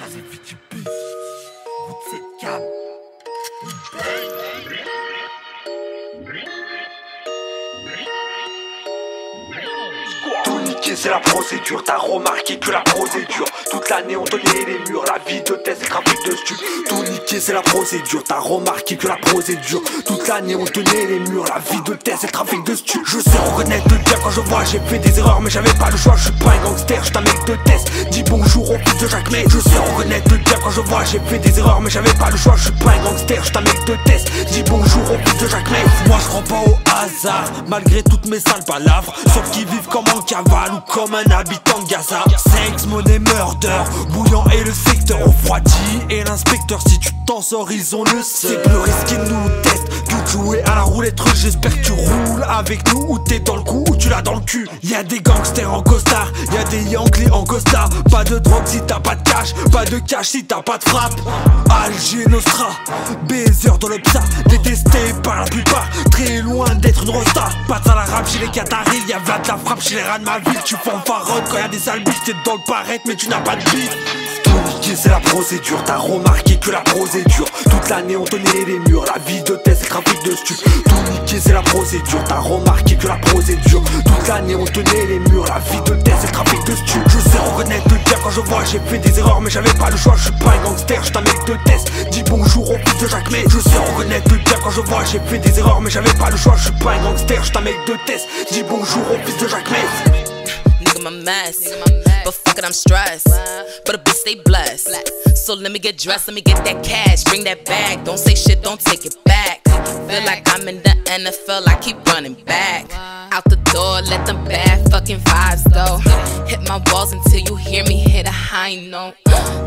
Vas-y, vite, tu pisses. Goûte cette cam. Tout niquer, c'est la procédure. T'as remarqué que la procédure. Toute l'année on tenait les murs. La vie de test, c'est trafic de stup. Tout niquer, c'est la procédure. T'as remarqué que la procédure. Toute l'année on tenait les murs. La vie de test, c'est trafic de stup. Je sais reconnaître le bien quand je vois. J'ai fait des erreurs mais j'avais pas le choix. Je suis pas un gangster, j'suis un mec de test. Dis bonjour au fils de Jacques May. Je sais reconnaître le bien quand je vois. J'ai fait des erreurs mais j'avais pas le choix. Je suis pas un gangster, j'suis un mec de test. Dis bonjour au fils de Jacques May. Moi je crois pas au hasard malgré toutes mes sales palavres. Sauf qu'ils vivent comme en cavale ou comme un habitant de Gaza. Sex, monnaie, murder, bouillant et le secteur refroidi. Et l'inspecteur, si tu t'en sors, ils ont le sait. C'est plus risqué de nous tester que jouer à la roulette russe. J'espère que tu roules avec nous ou t'es dans le coup ou tu l'as dans le cul. Y'a des gangsters en costard, y'a des Yankees en costa. Pas de drogue si t'as pas de cash, pas de cash si t'as pas de frappe. Alger Nostra, baiser dans le psa, détesté par la plupart, très loin d'être une rosta. Pas à la rap chez les Qataris, y'a Vlad la frappe chez les rats de ma ville. Tu fanfaronnes quand y'a des sales biches, t'es dans le paraître mais tu n'as pas de bif. Tout niquer c'est la procédure, t'as remarqué que la procédure. Toute l'année on tenait les murs, la vie de test, c'est trafic de stup. Tout niquer c'est la procédure, t'as remarqué que la procédure. Toute l'année on tenait les murs, la vie de test, c'est trafic de stup. Je sais reconnaître le bien quand je vois, j'ai fait des erreurs mais j'avais pas le choix. Je suis pas un gangster, j'suis un mec de test. Dis bonjour au fils de Jacques May. Je sais reconnaître le bien quand je vois, j'ai fait des erreurs mais j'avais pas le choix. Je suis pas un gangster, j'suis un mec de test. Dis bonjour au fils de Jacques May. Nigga, my mess. But fuck it, I'm stressed. But a bitch stay blessed. So let me get dressed, let me get that cash. Bring that bag, don't say shit, don't take it back. Feel like I'm in the NFL, I keep running back. Out the door, let them bad fucking vibes go. Hit my walls until you hear me hit a high note.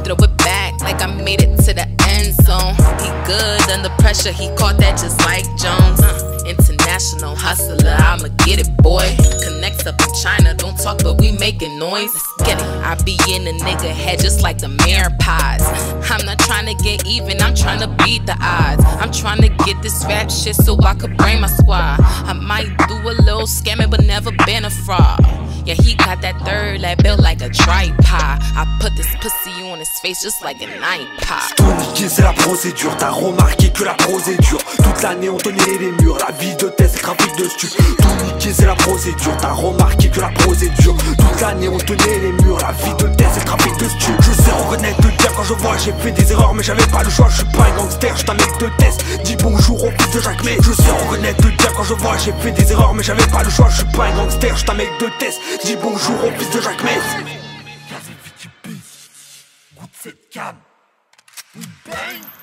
Throw it back like I made it to the end zone. He good under pressure, he caught that just like Jones. International hustler, I'ma get it, boy. Connects up in China, don't talk, but we making noise. Let's get it. I be in a nigga head just like the mirror pies. I'm not trying to get even, I'm trying to beat the odds. I'm trying to get this rap shit so I could bring my squad. I might do a little scamming, but never been a fraud. Yeah, he got that third lap built like a tripod. I put this pussy on his face just like an iPod. Tout niquer c'est la procédure, t'as remarqué que la procédure. Toute l'année on tenait les murs, la vie de test, c'est trafic de stup. Tout niquer c'est la procédure, t'as remarqué que la procédure. Toute l'année on tenait les murs, la vie de test, c'est trafic de stup. Je sais reconnaître le bien quand je vois, j'ai fait des erreurs mais j'avais pas le choix. Je suis pas un gangster, j'suis un mec de test. Dis bonjour au fils de Jacques May. Je sais reconnaître le bien quand je vois, j'ai fait des erreurs mais j'avais pas le choix. Je suis pas un gangster, j'suis un mec de test. Dis bonjour au fils de Jacques May. Vas-y vite tu pisses. Goûte cette cam. We bang.